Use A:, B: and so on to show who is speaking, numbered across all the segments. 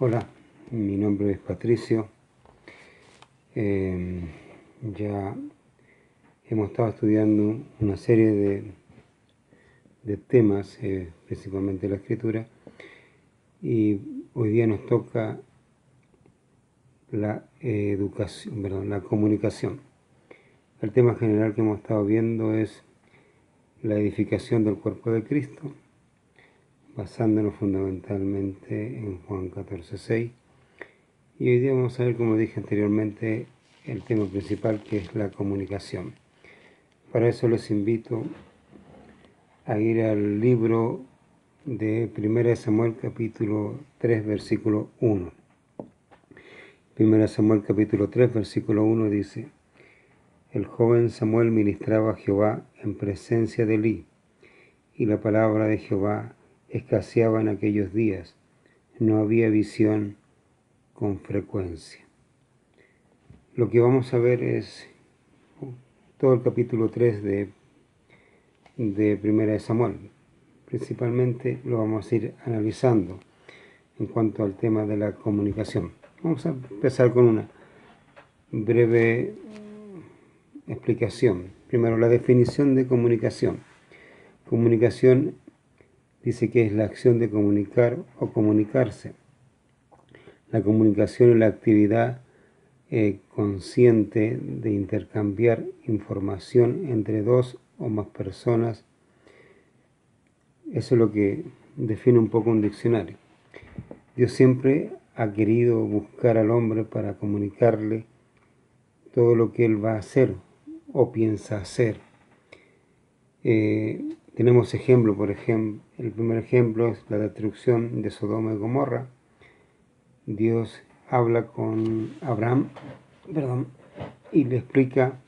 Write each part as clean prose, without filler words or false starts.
A: Hola, mi nombre es Patricio. Ya hemos estado estudiando una serie de temas, principalmente la escritura, y hoy día nos toca la la comunicación. El tema general que hemos estado viendo es la edificación del cuerpo de Cristo, basándonos fundamentalmente en Juan 14:6. Y hoy día vamos a ver, como dije anteriormente, el tema principal, que es la comunicación. Para eso les invito a ir al libro de 1 Samuel capítulo 3 versículo 1. 1 Samuel capítulo 3 versículo 1 dice: El joven Samuel ministraba a Jehová en presencia de Elí, y la palabra de Jehová escaseaba en aquellos días, no había visión con frecuencia. Lo que vamos a ver es todo el capítulo 3 de 1 Samuel. Principalmente lo vamos a ir analizando en cuanto al tema de la comunicación. Vamos a empezar con una breve explicación. Primero, la definición de comunicación. Comunicación dice que es la acción de comunicar o comunicarse. La comunicación es la actividad consciente de intercambiar información entre dos o más personas. Eso es lo que define un poco un diccionario. Dios siempre ha querido buscar al hombre para comunicarle todo lo que él va a hacer o piensa hacer. Tenemos ejemplos, por ejemplo, el primer ejemplo es la destrucción de Sodoma y Gomorra. Dios habla con Abraham, y le explica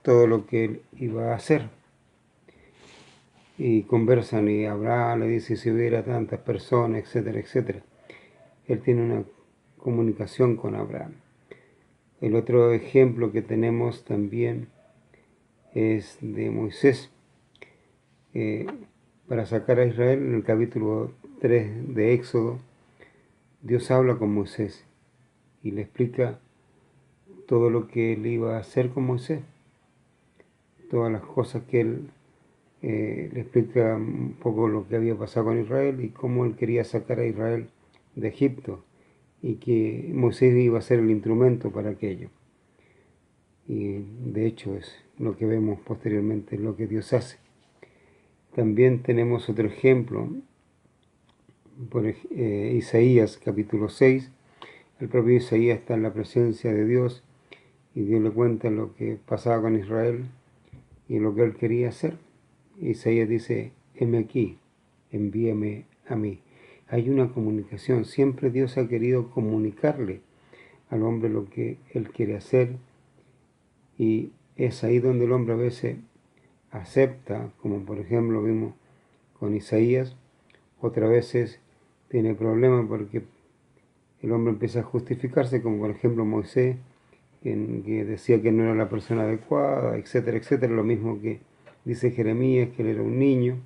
A: todo lo que él iba a hacer. Y conversan, y Abraham le dice si hubiera tantas personas, etcétera, etcétera. Él tiene una comunicación con Abraham. El otro ejemplo que tenemos también es de Moisés. Para sacar a Israel, en el capítulo 3 de Éxodo, Dios habla con Moisés y le explica todo lo que él iba a hacer con Moisés, todas las cosas que él le explica un poco lo que había pasado con Israel y cómo él quería sacar a Israel de Egipto, y que Moisés iba a ser el instrumento para aquello. Y de hecho es lo que vemos posteriormente, lo que Dios hace. También tenemos otro ejemplo, por Isaías capítulo 6. El propio Isaías está en la presencia de Dios y Dios le cuenta lo que pasaba con Israel y lo que él quería hacer. Isaías dice: heme aquí, envíame a mí. Hay una comunicación, siempre Dios ha querido comunicarle al hombre lo que él quiere hacer, y es ahí donde el hombre a veces acepta, como por ejemplo vimos con Isaías. Otras veces tiene problemas porque el hombre empieza a justificarse, como por ejemplo Moisés, que decía que no era la persona adecuada, etcétera, etcétera. Lo mismo que dice Jeremías, que él era un niño.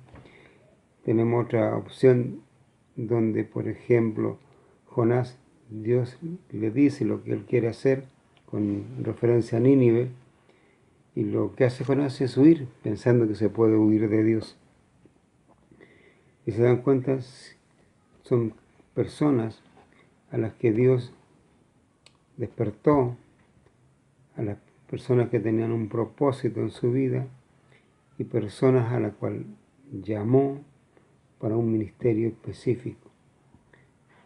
A: Tenemos otra opción donde, por ejemplo, Jonás, Dios le dice lo que él quiere hacer con referencia a Nínive, y lo que hace Jonás es huir, pensando que se puede huir de Dios. Y se dan cuenta, son personas a las que Dios despertó, a las personas que tenían un propósito en su vida, y personas a las cuales llamó para un ministerio específico.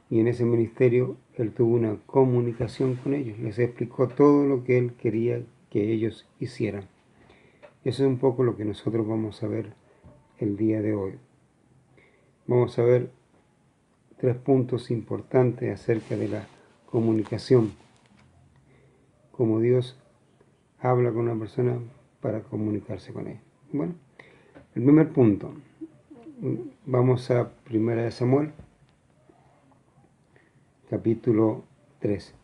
A: Y en ese ministerio él tuvo una comunicación con ellos, les explicó todo lo que él quería que ellos hicieran. Eso es un poco lo que nosotros vamos a ver el día de hoy. Vamos a ver 3 puntos importantes acerca de la comunicación. Cómo Dios habla con una persona para comunicarse con ella. Bueno, el primer punto. Vamos a 1 Samuel, capítulo 3.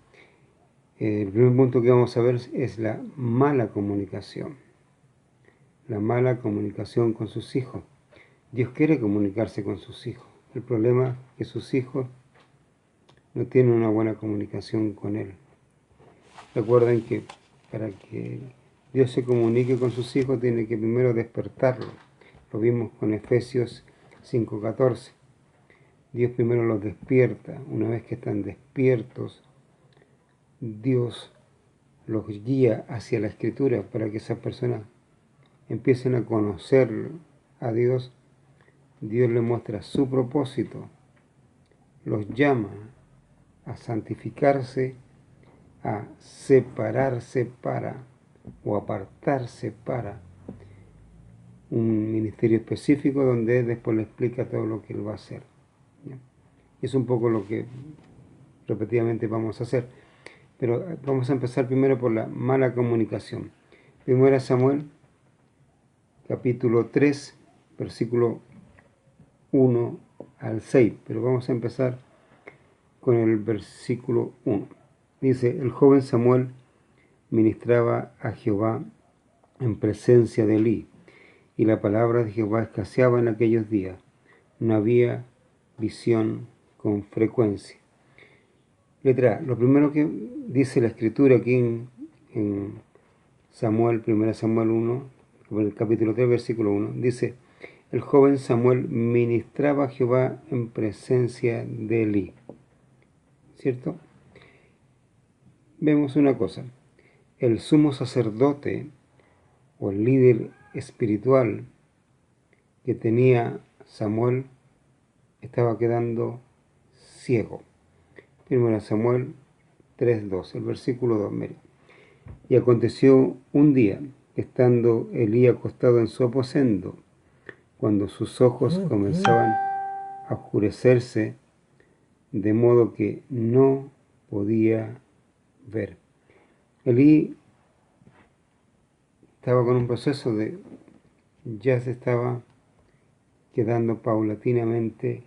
A: El primer punto que vamos a ver es la mala comunicación. La mala comunicación con sus hijos. Dios quiere comunicarse con sus hijos, El problema es que sus hijos no tienen una buena comunicación con Él. Recuerden que para que Dios se comunique con sus hijos tiene que primero despertarlos. Lo vimos con Efesios 5:14. Dios primero los despierta. Una vez que están despiertos, Dios los guía hacia la Escritura para que esas personas empiecen a conocer a Dios. Dios les muestra su propósito, los llama a santificarse, a separarse para o apartarse para un ministerio específico donde Él después le explica todo lo que Él va a hacer. ¿Ya? Es un poco lo que repetidamente vamos a hacer. Pero vamos a empezar primero por la mala comunicación. Primero Samuel, capítulo 3, versículo 1 al 6. Pero vamos a empezar con el versículo 1. Dice, el joven Samuel ministraba a Jehová en presencia de Elí, y la palabra de Jehová escaseaba en aquellos días. No había visión con frecuencia. Letra A. Lo primero que dice la Escritura aquí en Samuel, 1 Samuel 1, el capítulo 3, versículo 1, dice, el joven Samuel ministraba a Jehová en presencia de Elí. ¿Cierto? Vemos una cosa. El sumo sacerdote o el líder espiritual que tenía Samuel estaba quedando ciego. 1 Samuel 3:2, el versículo 2, mire. Y aconteció un día, estando Elí acostado en su aposento, cuando sus ojos comenzaban a oscurecerse, de modo que no podía ver. Elí estaba con un proceso de, ya se estaba quedando paulatinamente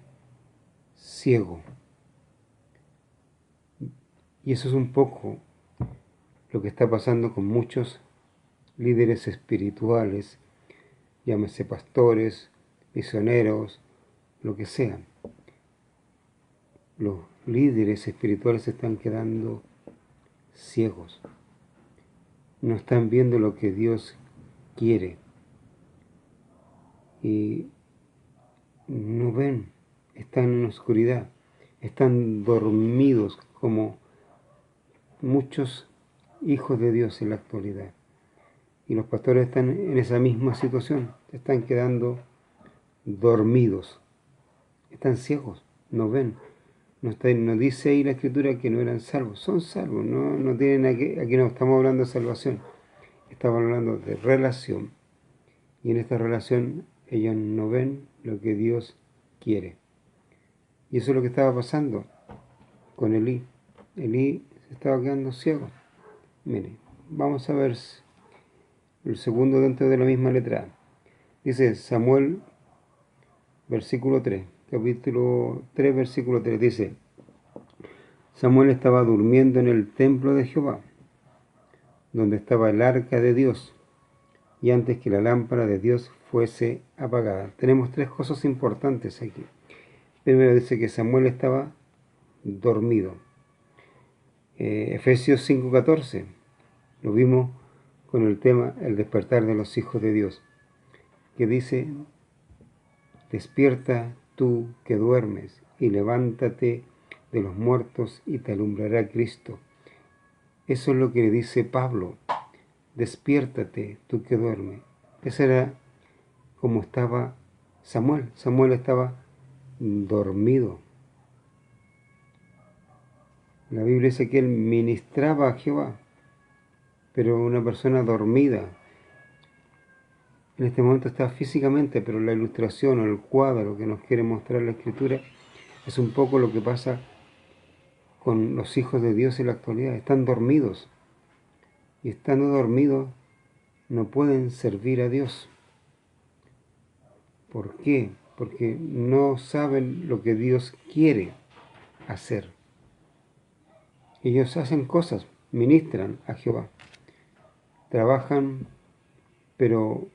A: ciego. Y eso es un poco lo que está pasando con muchos líderes espirituales, llámese pastores, misioneros, lo que sean. Los líderes espirituales se están quedando ciegos. No están viendo lo que Dios quiere. Y no ven, están en oscuridad, están dormidos como muchos hijos de Dios en la actualidad. Y los pastores están en esa misma situación, están quedando dormidos, están ciegos, no ven. No dice ahí la Escritura que no eran salvos, son salvos, no tienen aquí no estamos hablando de salvación, estamos hablando de relación. Y en esta relación ellos no ven lo que Dios quiere. Y eso es lo que estaba pasando con Elí. Elí se estaba quedando ciego. Mire, vamos a ver el segundo dentro de la misma letra. Dice Samuel, versículo 3, capítulo 3, versículo 3, dice, Samuel estaba durmiendo en el templo de Jehová, donde estaba el arca de Dios, y antes que la lámpara de Dios fuese apagada. Tenemos tres cosas importantes aquí. Primero dice que Samuel estaba dormido. Efesios 5:14, lo vimos con el tema el despertar de los hijos de Dios, que dice, despierta tú que duermes y levántate de los muertos y te alumbrará Cristo. Eso es lo que le dice Pablo, despiértate tú que duermes. Ese era como estaba Samuel. Samuel estaba dormido. La Biblia dice que él ministraba a Jehová, pero una persona dormida. En este momento está físicamente, pero la ilustración o el cuadro que nos quiere mostrar la Escritura es un poco lo que pasa con los hijos de Dios en la actualidad. Están dormidos. Y estando dormidos no pueden servir a Dios. ¿Por qué? Porque no saben lo que Dios quiere hacer. Ellos hacen cosas, ministran a Jehová, trabajan, pero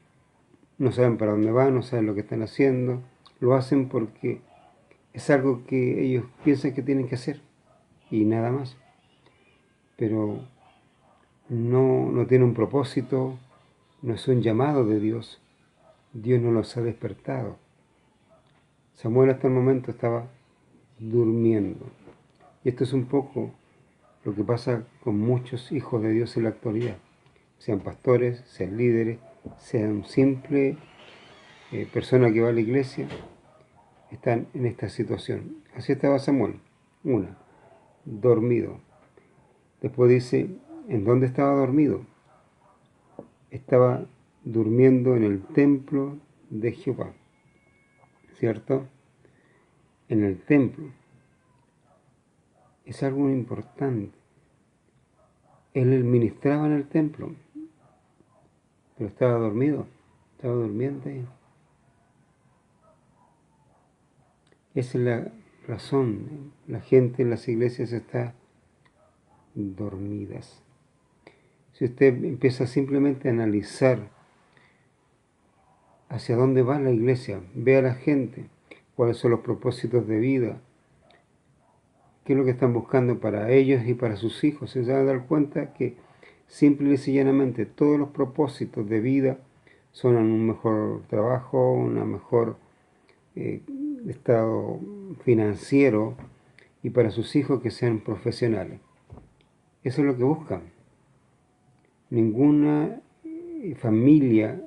A: no saben para dónde van, no saben lo que están haciendo, lo hacen porque es algo que ellos piensan que tienen que hacer y nada más. Pero no tiene un propósito, no es un llamado de Dios. Dios no los ha despertado. Samuel hasta el momento estaba durmiendo. Y esto es un poco lo que pasa con muchos hijos de Dios en la actualidad. Sean pastores, sean líderes, sean simple persona que va a la iglesia, están en esta situación. Así estaba Samuel. Una, dormido. Después dice, ¿en dónde estaba dormido? Estaba durmiendo en el templo de Jehová, ¿cierto? En el templo. Es algo importante. Él ministraba en el templo, pero estaba dormido, estaba durmiente. Esa es la razón. La gente en las iglesias está dormidas. Si usted empieza simplemente a analizar hacia dónde va la iglesia, ve a la gente, cuáles son los propósitos de vida, qué es lo que están buscando para ellos y para sus hijos, se van a dar cuenta que simple y sencillamente todos los propósitos de vida son un mejor trabajo, una mejor estado financiero y para sus hijos que sean profesionales. Eso es lo que buscan. Ninguna familia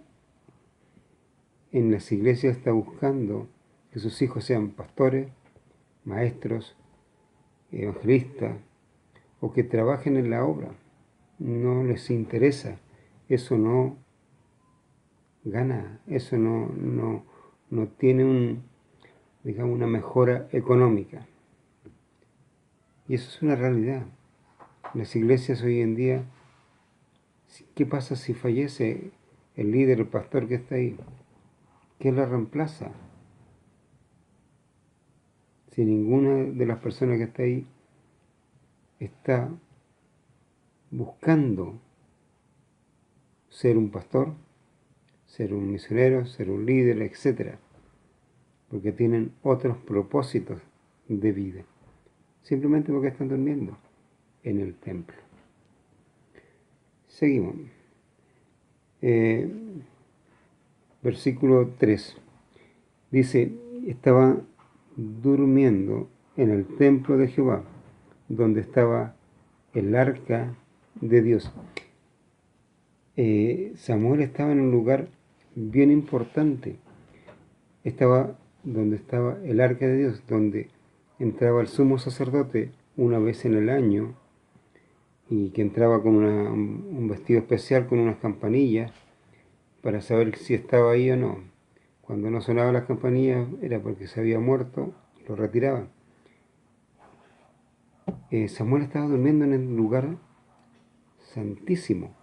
A: en las iglesias está buscando que sus hijos sean pastores, maestros, evangelistas o que trabajen en la obra. No les interesa. Eso no gana, eso no tiene digamos, una mejora económica. Y eso es una realidad. Las iglesias hoy en día, ¿qué pasa si fallece el líder, el pastor que está ahí? ¿Quién la reemplaza? Si ninguna de las personas que está ahí está buscando ser un pastor, ser un misionero, ser un líder, etc. Porque tienen otros propósitos de vida. Simplemente porque están durmiendo en el templo. Seguimos. Versículo 3. Dice, estaba durmiendo en el templo de Jehová, donde estaba el arca de Dios. Samuel estaba en un lugar bien importante. Estaba donde estaba el arca de Dios, donde entraba el sumo sacerdote una vez en el año y que entraba con un vestido especial con unas campanillas para saber si estaba ahí o no. Cuando no sonaban las campanillas era porque se había muerto, lo retiraban. Samuel estaba durmiendo en el lugar santísimo,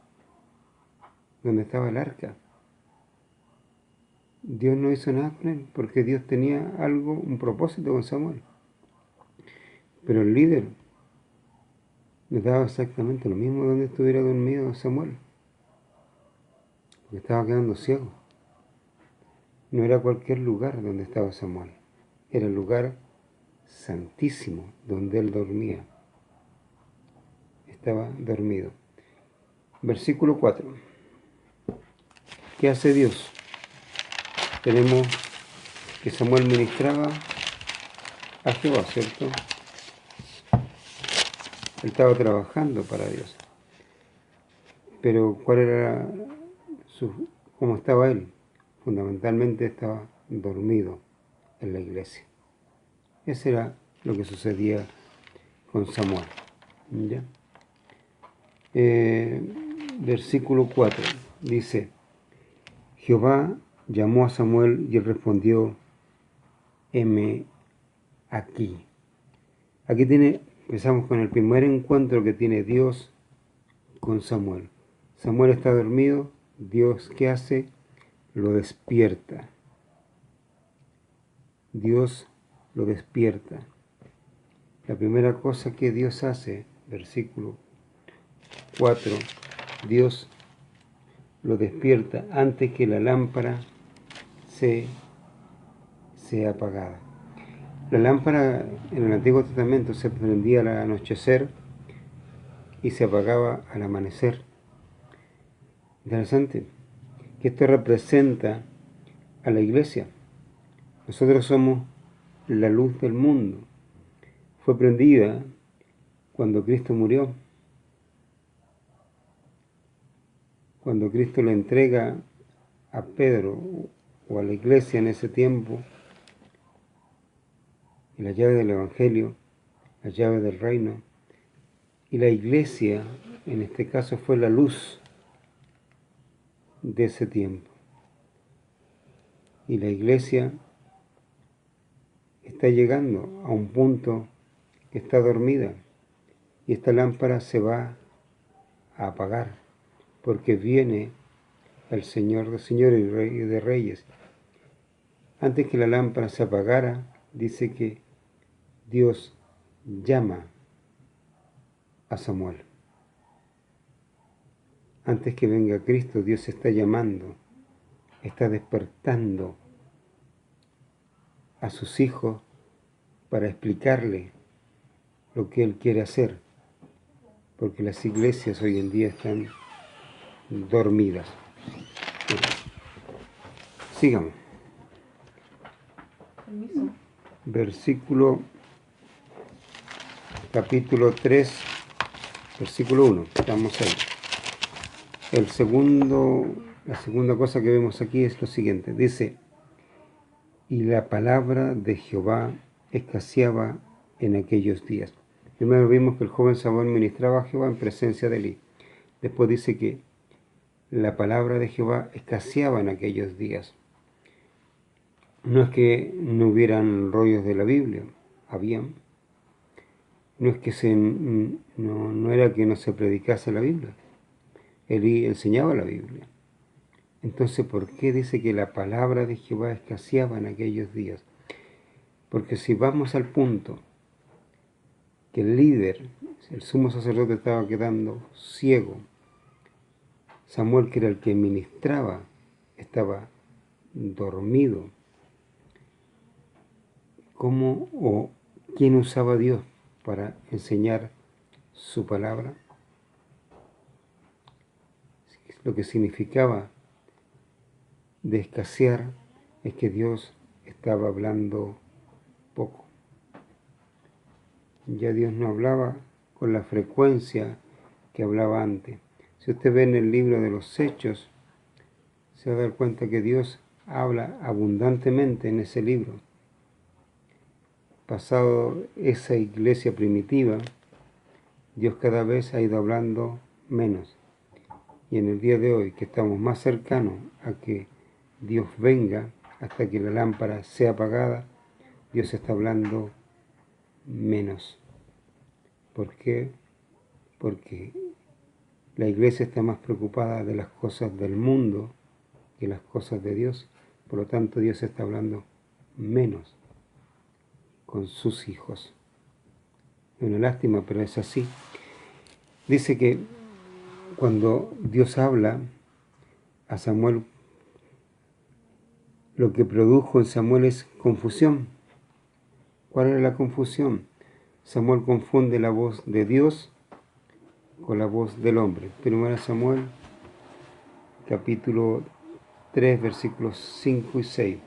A: donde estaba el arca. Dios no hizo nada con él, porque Dios tenía algo, un propósito con Samuel. Pero el líder le daba exactamente lo mismo donde estuviera dormido Samuel, porque estaba quedando ciego. No era cualquier lugar donde estaba Samuel, era el lugar santísimo donde él dormía. Estaba dormido. Versículo 4. ¿Qué hace Dios? Tenemos que Samuel ministraba a Jehová, ¿cierto? Él estaba trabajando para Dios. Pero ¿cuál era cómo estaba él? Fundamentalmente estaba dormido en la iglesia. Eso era lo que sucedía con Samuel. ¿Ya? Versículo 4 dice, Jehová llamó a Samuel y él respondió, heme aquí. Aquí empezamos con el primer encuentro que tiene Dios con Samuel. Samuel está dormido, Dios, ¿qué hace? Lo despierta. Dios lo despierta. La primera cosa que Dios hace, versículo 4, Dios lo despierta antes que la lámpara sea apagada. La lámpara en el Antiguo Testamento se prendía al anochecer y se apagaba al amanecer. Interesante que esto representa a la iglesia. Nosotros somos la luz del mundo. Fue prendida cuando Cristo murió. Cuando Cristo le entrega a Pedro o a la iglesia en ese tiempo y la llave del Evangelio, la llave del reino, y la iglesia en este caso fue la luz de ese tiempo. Y la iglesia está llegando a un punto que está dormida y esta lámpara se va a apagar porque viene el Señor de señores y Rey de reyes. Antes que la lámpara se apagara, dice que Dios llama a Samuel. Antes que venga Cristo, Dios está llamando, está despertando a sus hijos para explicarle lo que Él quiere hacer, porque las iglesias hoy en día están dormidas. Bueno, sigamos.
B: Permiso.
A: Versículo, capítulo 3, versículo 1, estamos ahí. La segunda cosa que vemos aquí es lo siguiente, dice, y la palabra de Jehová escaseaba en aquellos días. Primero vimos que el joven Samuel ministraba a Jehová en presencia de Elí. Después dice que la palabra de Jehová escaseaba en aquellos días. No es que no hubieran rollos de la Biblia, habían. No es que no era que no se predicase la Biblia. Elí enseñaba la Biblia. Entonces, ¿por qué dice que la palabra de Jehová escaseaba en aquellos días? Porque si vamos al punto que el líder, el sumo sacerdote, estaba quedando ciego, Samuel, que era el que ministraba, estaba dormido, ¿cómo o quién usaba a Dios para enseñar su palabra? Lo que significaba de escasear es que Dios estaba hablando poco. Ya Dios no hablaba con la frecuencia que hablaba antes. Si usted ve en el libro de los Hechos, se va a dar cuenta que Dios habla abundantemente en ese libro. Pasado esa iglesia primitiva, Dios cada vez ha ido hablando menos. Y en el día de hoy, que estamos más cercanos a que Dios venga hasta que la lámpara sea apagada, Dios está hablando menos. ¿Por qué? Porque la iglesia está más preocupada de las cosas del mundo que las cosas de Dios. Por lo tanto, Dios está hablando menos con sus hijos. Es una lástima, pero es así. Dice que cuando Dios habla a Samuel, lo que produjo en Samuel es confusión. ¿Cuál era la confusión? Samuel confunde la voz de Dios con la voz del hombre. Primero Samuel, capítulo 3, versículos 5 y 6.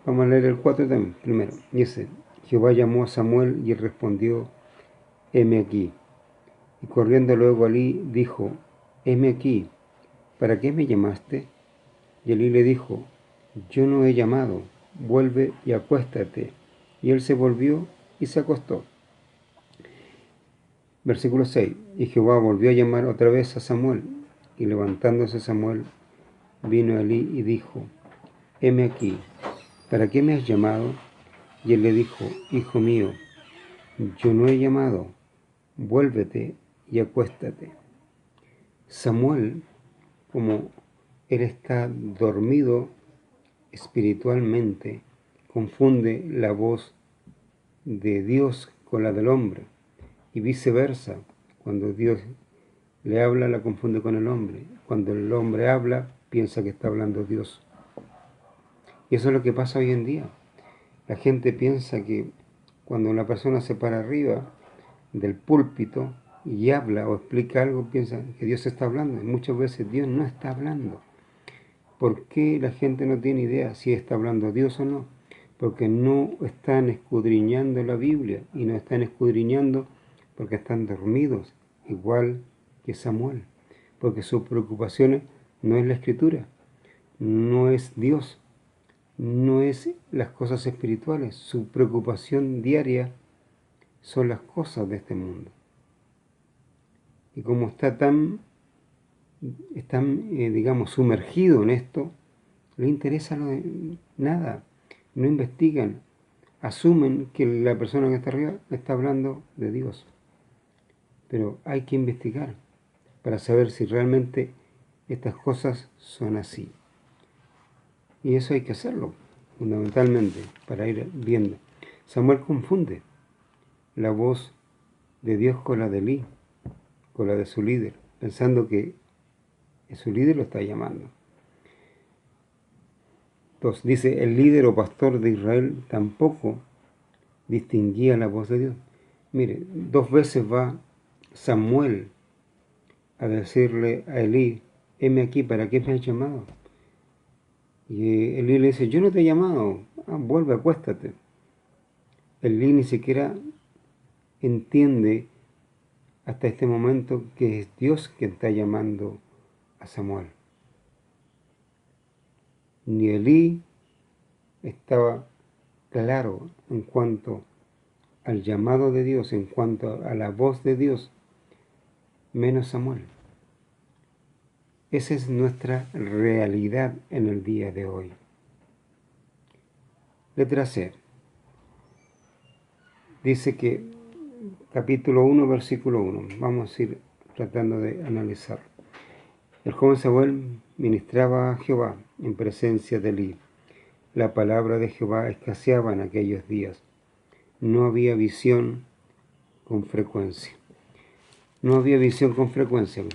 A: Vamos a leer el 4 también, primero. Dice, Jehová llamó a Samuel y él respondió, heme aquí. Y corriendo luego a Elí, dijo, heme aquí, ¿para qué me llamaste? Y Elí le dijo, yo no he llamado, vuelve y acuéstate. Y él se volvió y se acostó. Versículo 6. Y Jehová volvió a llamar otra vez a Samuel. Y levantándose Samuel, vino a Elí y dijo, heme aquí, ¿para qué me has llamado? Y él le dijo, hijo mío, yo no he llamado, vuélvete y acuéstate. Samuel, como él está dormido espiritualmente, confunde la voz de Dios con la del hombre y viceversa. Cuando Dios le habla, la confunde con el hombre. Cuando el hombre habla, piensa que está hablando Dios. Y eso es lo que pasa hoy en día. La gente piensa que cuando una persona se para arriba del púlpito y habla o explica algo, piensa que Dios está hablando. Y muchas veces Dios no está hablando. ¿Por qué la gente no tiene idea si está hablando Dios o no? Porque no están escudriñando la Biblia, y no están escudriñando porque están dormidos, igual que Samuel. Porque sus preocupaciones no es la Escritura, no es Dios, no es las cosas espirituales. Su preocupación diaria son las cosas de este mundo. Y como están, digamos, sumergido en esto, no le interesa nada, no investigan, asumen que la persona que está arriba está hablando de Dios. Pero hay que investigar para saber si realmente estas cosas son así. Y eso hay que hacerlo, fundamentalmente, para ir viendo. Samuel confunde la voz de Dios con la de Elí, con la de su líder, pensando que su líder lo está llamando. Entonces dice, el líder o pastor de Israel tampoco distinguía la voz de Dios. Mire, 2 veces va Samuel a decirle a Elí, heme aquí, ¿para qué me has llamado? Y Elí le dice, yo no te he llamado, vuelve, acuéstate. Elí ni siquiera entiende hasta este momento que es Dios quien está llamando a Samuel. Ni Elí estaba claro en cuanto al llamado de Dios, en cuanto a la voz de Dios, menos Samuel. Esa es nuestra realidad en el día de hoy. Letra C. Dice que, capítulo 1, versículo 1. Vamos a ir tratando de analizarlo. El joven Samuel ministraba a Jehová en presencia de Elí. La palabra de Jehová escaseaba en aquellos días. No había visión con frecuencia. No había visión con frecuencia.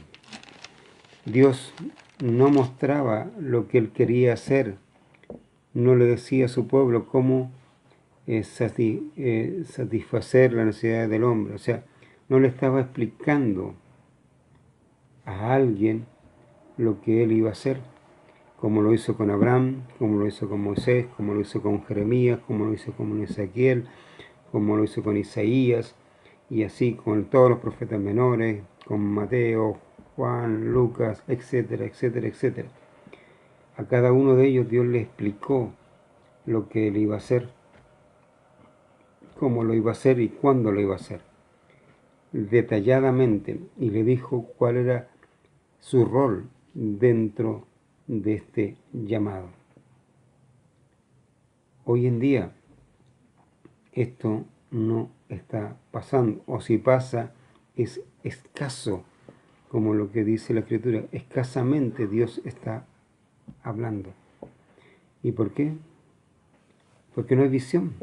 A: Dios no mostraba lo que él quería hacer. No le decía a su pueblo cómo satisfacer las necesidades del hombre. O sea, no le estaba explicando a alguien lo que él iba a hacer, como lo hizo con Abraham, como lo hizo con Moisés, como lo hizo con Jeremías, como lo hizo con Ezequiel, como lo hizo con Isaías, y así con todos los profetas menores, con Mateo, Juan, Lucas, etcétera, etcétera, etcétera. A cada uno de ellos Dios le explicó lo que él iba a hacer, cómo lo iba a hacer y cuándo lo iba a hacer, detalladamente, y le dijo cuál era su rol dentro de este llamado. Hoy en día esto no está pasando, o si pasa es escaso, como lo que dice la Escritura, escasamente Dios está hablando. ¿Y por qué? Porque no hay visión.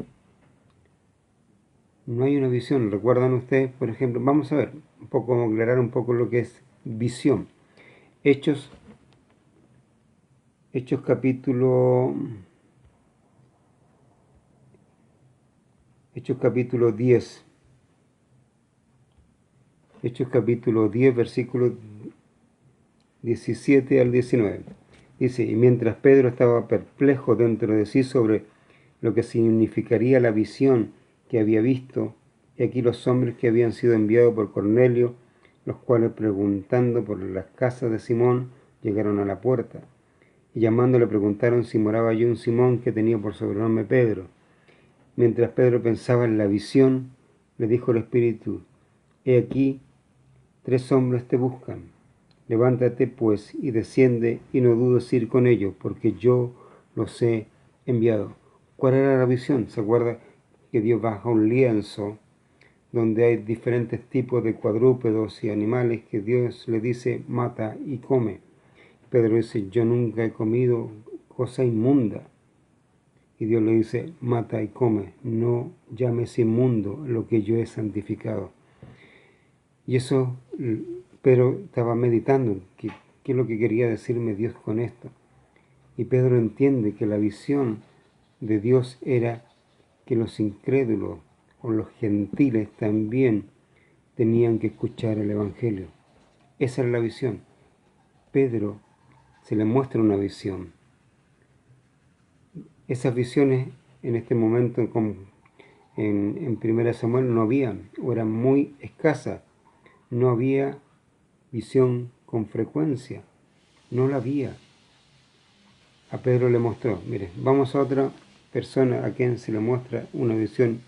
A: No hay una visión. ¿Recuerdan ustedes, por ejemplo? Vamos a ver, aclarar un poco lo que es visión. Hechos capítulo 10. Hechos capítulo 10, versículos 17 al 19. Dice, y mientras Pedro estaba perplejo dentro de sí sobre lo que significaría la visión que había visto, y aquí los hombres que habían sido enviados por Cornelio, los cuales preguntando por las casas de Simón, llegaron a la puerta, y llamándole preguntaron si moraba allí un Simón que tenía por sobrenombre Pedro. Mientras Pedro pensaba en la visión, le dijo el Espíritu, he aquí, 3 hombres te buscan. Levántate pues y desciende, y no dudes ir con ellos, porque yo los he enviado. ¿Cuál era la visión? ¿Se acuerda que Dios baja un lienzo donde hay diferentes tipos de cuadrúpedos y animales que Dios le dice mata y come? Pedro dice, yo nunca he comido cosa inmunda. Y Dios le dice, mata y come, no llames inmundo lo que yo he santificado. Y eso Pedro estaba meditando, ¿qué es lo que quería decirme Dios con esto? Y Pedro entiende que la visión de Dios era que los incrédulos o los gentiles también tenían que escuchar el Evangelio. Esa era la visión. Pedro se le muestra una visión. Esas visiones en este momento en 1 Samuel no habían, o eran muy escasas. No había visión con frecuencia, no la había. A Pedro le mostró. Mire, vamos a otra persona a quien se le muestra una visión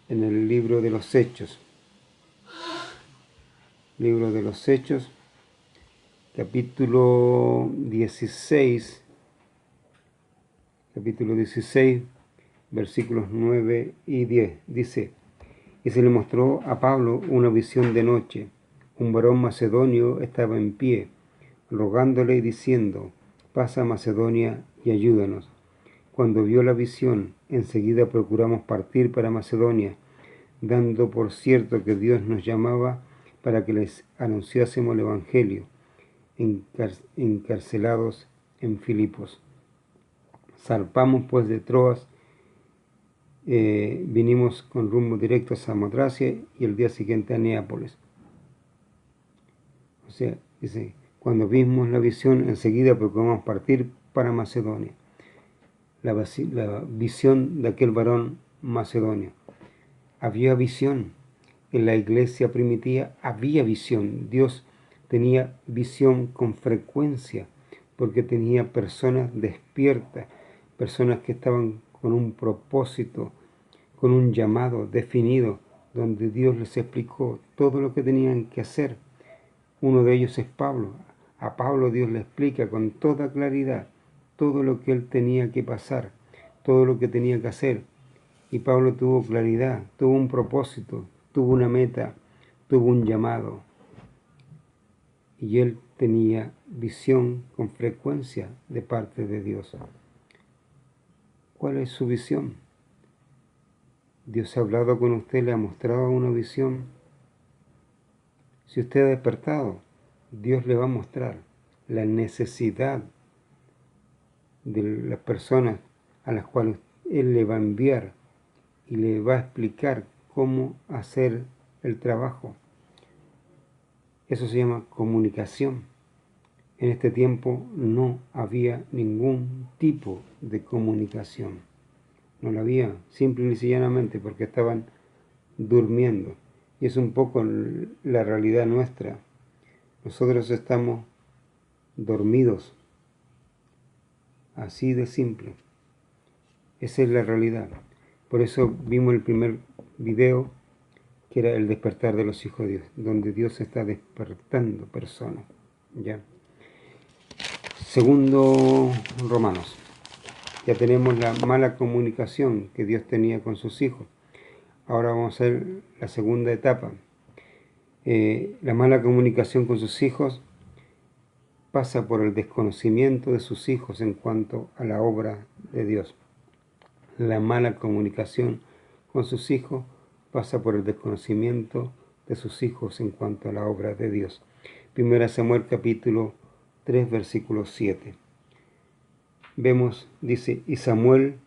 A: en el libro de los Hechos. Libro de los Hechos, capítulo 16, versículos 9 y 10. Dice: y se le mostró a Pablo una visión de noche. Un varón macedonio estaba en pie, rogándole y diciendo: pasa a Macedonia y ayúdanos. Cuando vio la visión, enseguida procuramos partir para Macedonia, dando por cierto que Dios nos llamaba para que les anunciásemos el Evangelio, encarcelados en Filipos. Zarpamos pues de Troas, vinimos con rumbo directo a Samotracia y el día siguiente a Neápolis. O sea, dice, cuando vimos la visión, enseguida procuramos partir para Macedonia. La visión de aquel varón macedonio. Había visión. En la iglesia primitiva había visión. Dios tenía visión con frecuencia porque tenía personas despiertas, personas que estaban con un propósito, con un llamado definido, donde Dios les explicó todo lo que tenían que hacer. Uno de ellos es Pablo. A Pablo Dios le explica con toda claridad todo lo que él tenía que pasar, todo lo que tenía que hacer. Y Pablo tuvo claridad, tuvo un propósito, tuvo una meta, tuvo un llamado. Y él tenía visión con frecuencia de parte de Dios. ¿Cuál es su visión? Dios ha hablado con usted, le ha mostrado una visión. Si usted ha despertado, Dios le va a mostrar la necesidad de las personas a las cuales Él le va a enviar y le va a explicar cómo hacer el trabajo. Eso se llama comunicación. En este tiempo no había ningún tipo de comunicación. No la había, simple y sencillamente, porque estaban durmiendo. Y es un poco la realidad nuestra. Nosotros estamos dormidos. Así de simple. Esa es la realidad. Por eso vimos el primer video, que era el despertar de los hijos de Dios, donde Dios está despertando personas. ¿Ya? Segundo Romanos. Ya tenemos la mala comunicación que Dios tenía con sus hijos. Ahora vamos a ver la segunda etapa. La mala comunicación con sus hijos pasa por el desconocimiento de sus hijos en cuanto a la obra de Dios. La mala comunicación con sus hijos pasa por el desconocimiento de sus hijos en cuanto a la obra de Dios. 1 Samuel capítulo 3, versículo 7. Vemos, dice, y Samuel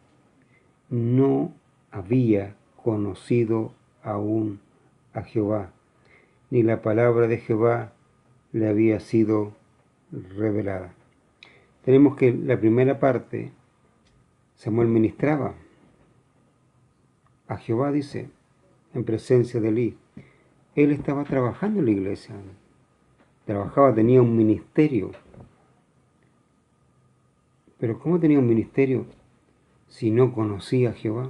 A: no había conocido aún a Jehová, ni la palabra de Jehová le había sido revelada. Tenemos que la primera parte, Samuel ministraba a Jehová, dice, en presencia de Elí. Él estaba trabajando en la iglesia, trabajaba, tenía un ministerio. Pero ¿cómo tenía un ministerio si no conocía a Jehová?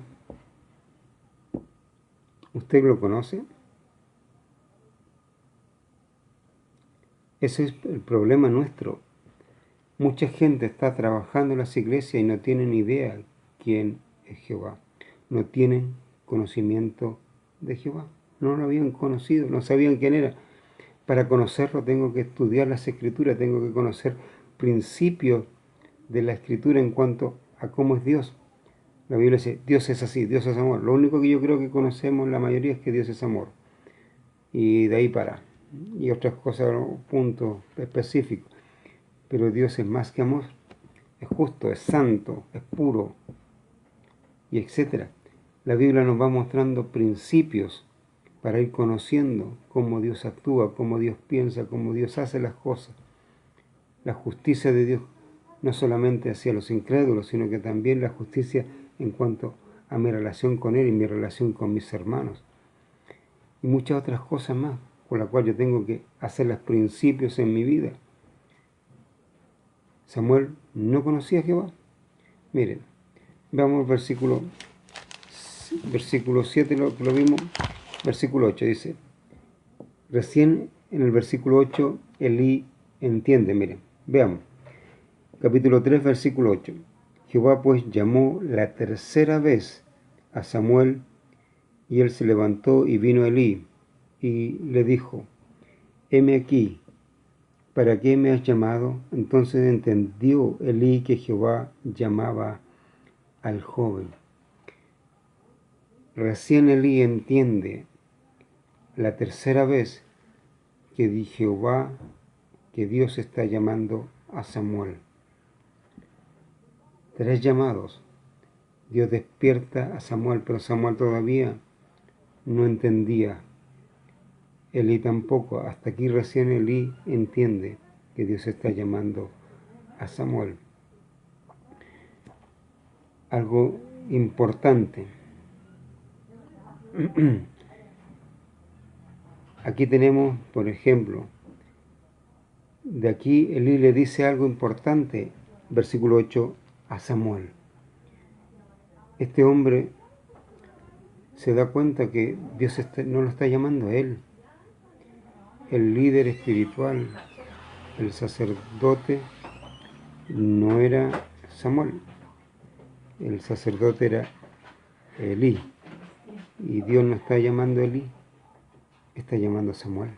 A: ¿Usted lo conoce? Ese es el problema nuestro. Mucha gente está trabajando en las iglesias y no tienen idea quién es Jehová. No tienen conocimiento de Jehová. No lo habían conocido, no sabían quién era. Para conocerlo tengo que estudiar las Escrituras, tengo que conocer principios de la Escritura en cuanto a cómo es Dios. La Biblia dice, Dios es así, Dios es amor. Lo único que yo creo que conocemos la mayoría es que Dios es amor. Y de ahí para. Y otras cosas, puntos específicos. Pero Dios es más que amor. Es justo, es santo, es puro, y etcétera. La Biblia nos va mostrando principios para ir conociendo cómo Dios actúa, cómo Dios piensa, cómo Dios hace las cosas. La justicia de Dios no solamente hacia los incrédulos, sino que también la justicia en cuanto a mi relación con Él y mi relación con mis hermanos. Y muchas otras cosas más, con las cuales yo tengo que hacer los principios en mi vida. Samuel no conocía a Jehová. Miren, veamos el versículo 7, lo vimos, versículo 8, dice, recién en el versículo 8, Elí entiende, miren, veamos, capítulo 3, versículo 8, Jehová pues llamó la tercera vez a Samuel, y él se levantó y vino a Elí, y le dijo, heme aquí, ¿para qué me has llamado? Entonces entendió Elí que Jehová llamaba al joven. Recién Elí entiende la tercera vez que Jehová, que Dios está llamando a Samuel. 3 llamados. Dios despierta a Samuel, pero Samuel todavía no entendía. Elí tampoco. Hasta aquí recién Elí entiende que Dios está llamando a Samuel. Algo importante. Aquí tenemos, por ejemplo, de aquí Elí le dice algo importante, versículo 8, a Samuel. Este hombre se da cuenta que Dios no lo está llamando a él. El líder espiritual, el sacerdote, no era Samuel. El sacerdote era Elí. Y Dios no está llamando a Elí, está llamando a Samuel.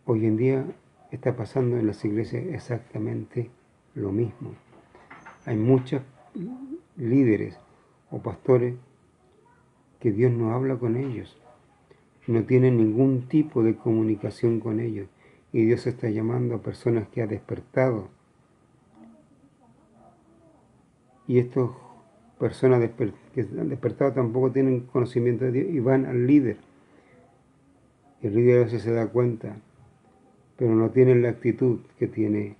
A: Hoy en día está pasando en las iglesias exactamente lo mismo. Hay muchos líderes o pastores que Dios no habla con ellos, no tienen ningún tipo de comunicación con ellos, y Dios está llamando a personas que ha despertado. Y estas personas que han despertado tampoco tienen conocimiento de Dios y van al líder. El líder a veces se da cuenta, pero no tienen la actitud que tiene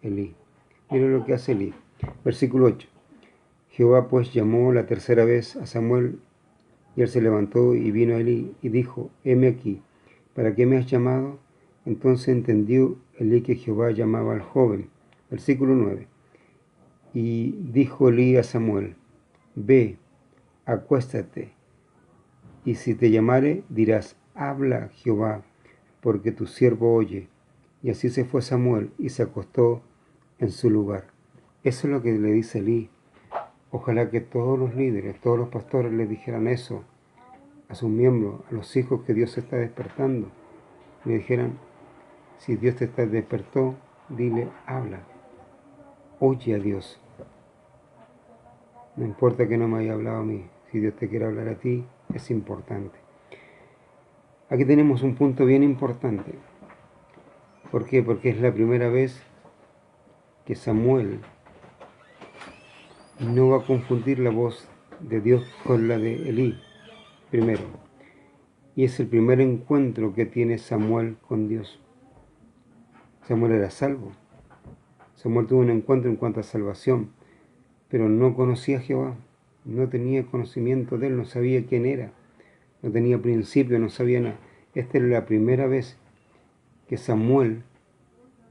A: Elí. Miren lo que hace Elí. Versículo 8. Jehová pues llamó la tercera vez a Samuel, y él se levantó y vino a Elí y dijo, heme aquí, ¿para qué me has llamado? Entonces entendió Elí que Jehová llamaba al joven. Versículo 9. Y dijo Elí a Samuel, ve, acuéstate, y si te llamare, dirás, habla Jehová, porque tu siervo oye. Y así se fue Samuel y se acostó en su lugar. Eso es lo que le dice Elí. Ojalá que todos los líderes, todos los pastores le dijeran eso a sus miembros, a los hijos que Dios está despertando. Le dijeran, si Dios te despertó, dile, habla, oye a Dios. No importa que no me haya hablado a mí, si Dios te quiere hablar a ti, es importante. Aquí tenemos un punto bien importante. ¿Por qué? Porque es la primera vez que Samuel no va a confundir la voz de Dios con la de Elí, primero. Y es el primer encuentro que tiene Samuel con Dios. Samuel era salvo. Samuel tuvo un encuentro en cuanto a salvación, pero no conocía a Jehová, no tenía conocimiento de él, no sabía quién era, no tenía principio, no sabía nada. Esta es la primera vez que Samuel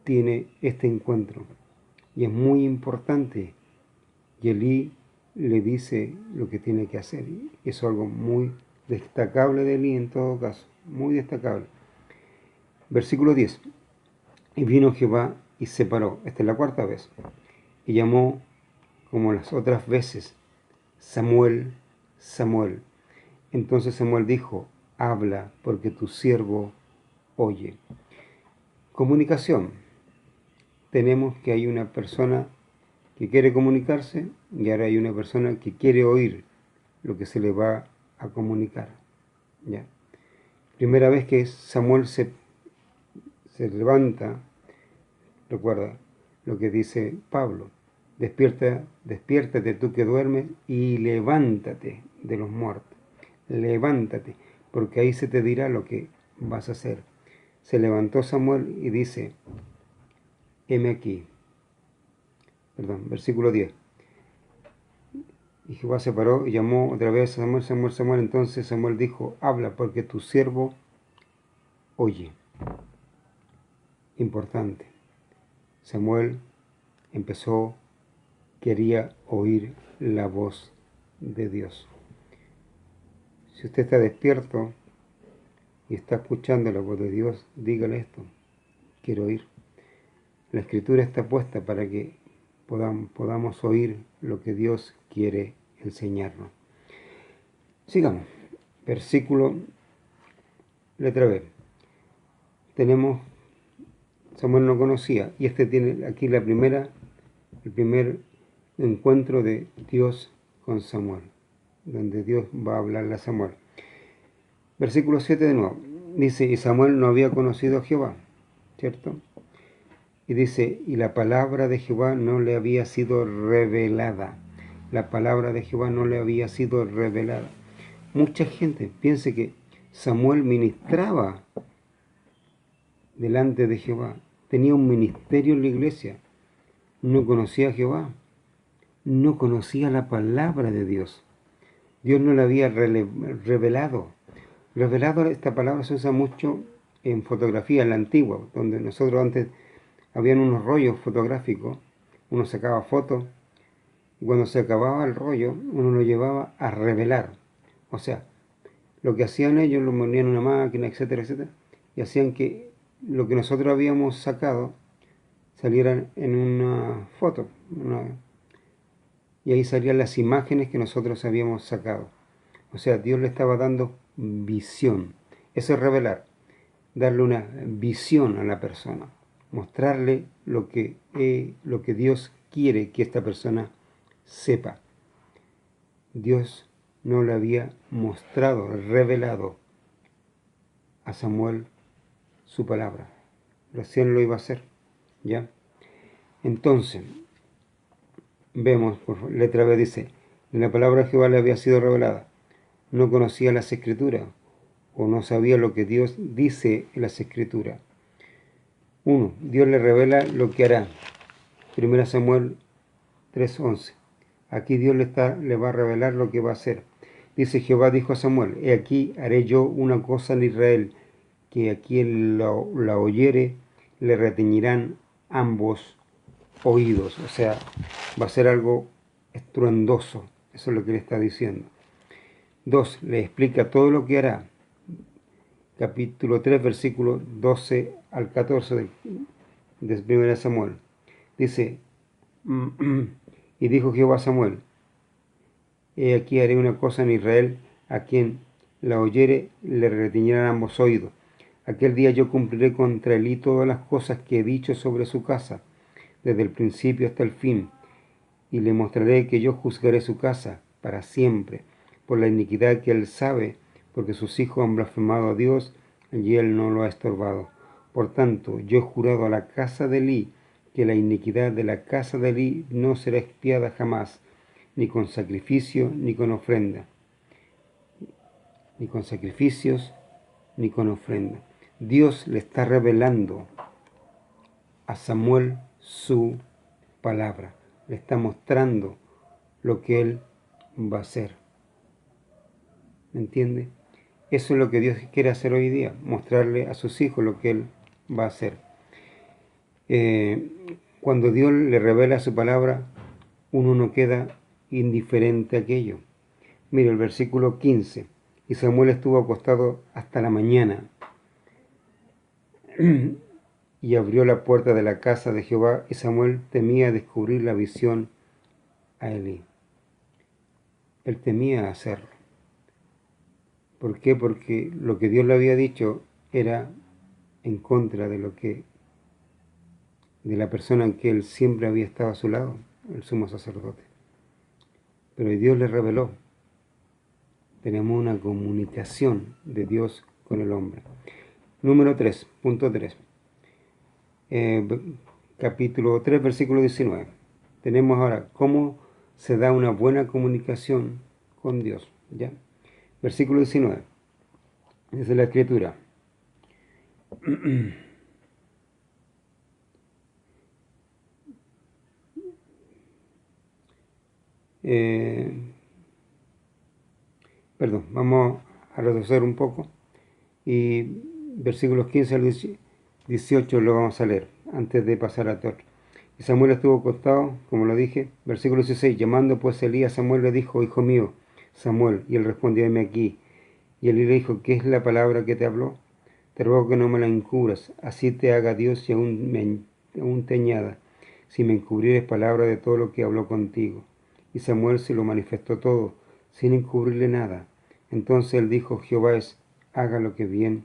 A: tiene este encuentro. Y es muy importante. Y Elí le dice lo que tiene que hacer. Y eso es algo muy destacable de Elí en todo caso, muy destacable. Versículo 10. Y vino Jehová y se paró, esta es la cuarta vez, y llamó como las otras veces, Samuel, Samuel. Entonces Samuel dijo, habla, porque tu siervo oye. Comunicación. Tenemos que hay una persona que quiere comunicarse y ahora hay una persona que quiere oír lo que se le va a comunicar. ¿Ya? Primera vez que Samuel se levanta, recuerda lo que dice Pablo, Despiértate tú que duermes y levántate de los muertos. Levántate, porque ahí se te dirá lo que vas a hacer. Se levantó Samuel y dice, heme aquí. Versículo 10. Y Jehová se paró y llamó otra vez a Samuel, Samuel, Samuel. Entonces Samuel dijo, habla, porque tu siervo oye. Importante. Samuel quería oír la voz de Dios. Si usted está despierto y está escuchando la voz de Dios, dígale esto, quiero oír. La Escritura está puesta para que podamos oír lo que Dios quiere enseñarnos. Sigamos. Versículo, letra B. Tenemos, Samuel no conocía, y este tiene aquí el primer encuentro de Dios con Samuel, donde Dios va a hablarle a Samuel. Versículo 7 de nuevo. Dice, y Samuel no había conocido a Jehová, ¿cierto? Y dice, y la palabra de Jehová no le había sido revelada. La palabra de Jehová no le había sido revelada. Mucha gente piensa que Samuel ministraba delante de Jehová. Tenía un ministerio en la iglesia. No conocía a Jehová. No conocía la palabra de Dios. Dios no le había revelado. Revelado, esta palabra se usa mucho en fotografía, en la antigua, donde nosotros antes habían unos rollos fotográficos, uno sacaba fotos, y cuando se acababa el rollo, uno lo llevaba a revelar. O sea, lo que hacían ellos, lo ponían en una máquina, etcétera, etcétera, y hacían que lo que nosotros habíamos sacado saliera en una foto, y ahí salían las imágenes que nosotros habíamos sacado. O sea, Dios le estaba dando visión. Eso es revelar, darle una visión a la persona, mostrarle lo que Dios quiere que esta persona sepa. Dios no le había mostrado, revelado a Samuel su palabra. Recién lo iba a hacer, ¿ya? Entonces, vemos, por letra B dice, la palabra de Jehová le había sido revelada. No conocía las Escrituras, o no sabía lo que Dios dice en las Escrituras. 1. Dios le revela lo que hará. 1 Samuel 3:11. Aquí Dios le va a revelar lo que va a hacer. Dice, Jehová dijo a Samuel, he aquí haré yo una cosa en Israel, que a quien la oyere le retiñirán ambos oídos. O sea, va a ser algo estruendoso. Eso es lo que le está diciendo. 2. Le explica todo lo que hará. Capítulo 3, versículos 12 al 14 de 1 Samuel. Dice, y dijo Jehová a Samuel, he aquí haré una cosa en Israel, a quien la oyere le retiñirán ambos oídos. Aquel día yo cumpliré contra Elí todas las cosas que he dicho sobre su casa, desde el principio hasta el fin, y le mostraré que yo juzgaré su casa para siempre, por la iniquidad que él sabe, porque sus hijos han blasfemado a Dios, y él no lo ha estorbado. Por tanto, yo he jurado a la casa de Elí, que la iniquidad de la casa de Elí no será expiada jamás, ni con sacrificio, ni con ofrenda. Ni con sacrificios, ni con ofrenda. Dios le está revelando a Samuel su palabra. Le está mostrando lo que él va a hacer. ¿Me entiende? Eso es lo que Dios quiere hacer hoy día, mostrarle a sus hijos lo que él va a hacer. Cuando Dios le revela su palabra, uno no queda indiferente a aquello. Mire el versículo 15. Y Samuel estuvo acostado hasta la mañana y abrió la puerta de la casa de Jehová, y Samuel temía descubrir la visión a Elí. Él temía hacerlo. ¿Por qué? Porque lo que Dios le había dicho era en contra de la persona en que él siempre había estado a su lado, el sumo sacerdote. Pero Dios le reveló. Tenemos una comunicación de Dios con el hombre. Número 3, punto 3. Capítulo 3, versículo 19. tenemos ahora cómo se da una buena comunicación con Dios. ¿Ya? Versículo 19. Dice la Escritura. Perdón, vamos a retroceder un poco. Y versículos 15 al 18 lo vamos a leer antes de pasar a otro. Y Samuel estuvo acostado, como lo dije. Versículo 16. Llamando pues Elías, Samuel le dijo: Hijo mío, Samuel. Y él respondió: heme aquí. Y Elí le dijo: ¿qué es la palabra que te habló? Te ruego que no me la encubras, así te haga Dios y aún te añada, si me encubrieres palabra de todo lo que habló contigo. Y Samuel se lo manifestó todo, sin encubrirle nada. Entonces él dijo: Jehová haga lo que bien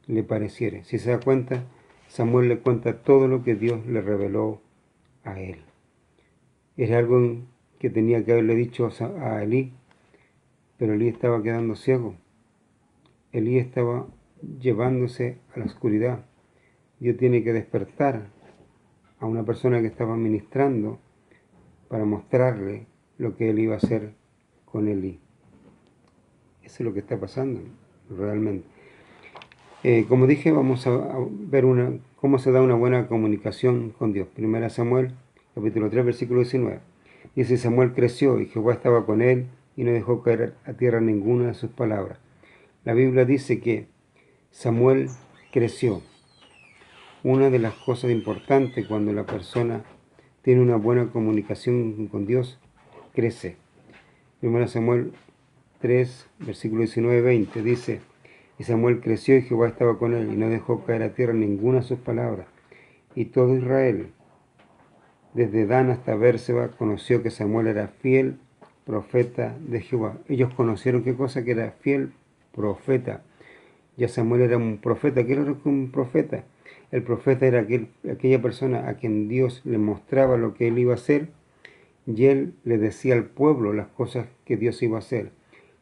A: le pareciere. Si se da cuenta, Samuel le cuenta todo lo que Dios le reveló a él. Era algo que tenía que haberle dicho a Elí, pero Elí estaba quedando ciego. Elí estaba llevándose a la oscuridad. Dios tiene que despertar a una persona que estaba ministrando para mostrarle lo que él iba a hacer con Elí. Eso es lo que está pasando realmente. Como dije, vamos a ver cómo se da una buena comunicación con Dios. 1 Samuel, capítulo 3, versículo 19. Dice: Samuel creció y Jehová estaba con él y no dejó caer a tierra ninguna de sus palabras. La Biblia dice que Samuel creció. Una de las cosas importantes cuando la persona tiene una buena comunicación con Dios, crece. 1 Samuel 3, versículo 19-20 dice: y Samuel creció y Jehová estaba con él y no dejó caer a tierra ninguna de sus palabras. Y todo Israel, desde Dan hasta Bérseba, conoció que Samuel era fiel profeta de Jehová. Ellos conocieron qué cosa, que era fiel profeta. Ya Samuel era un profeta. ¿Qué era un profeta? El profeta era aquella persona a quien Dios le mostraba lo que él iba a hacer, y él le decía al pueblo las cosas que Dios iba a hacer.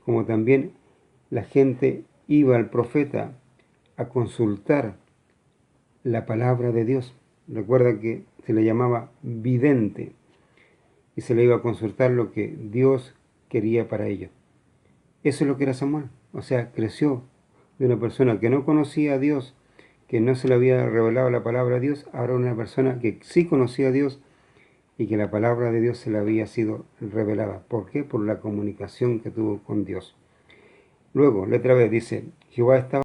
A: Como también la gente iba al profeta a consultar la palabra de Dios. Recuerda que se le llamaba vidente y se le iba a consultar lo que Dios quería para ellos. Eso es lo que era Samuel. O sea, creció de una persona que no conocía a Dios, que no se le había revelado la palabra de Dios, ahora una persona que sí conocía a Dios y que la palabra de Dios se le había sido revelada. ¿Por qué? Por la comunicación que tuvo con Dios. Luego, letra B, dice: Jehová estaba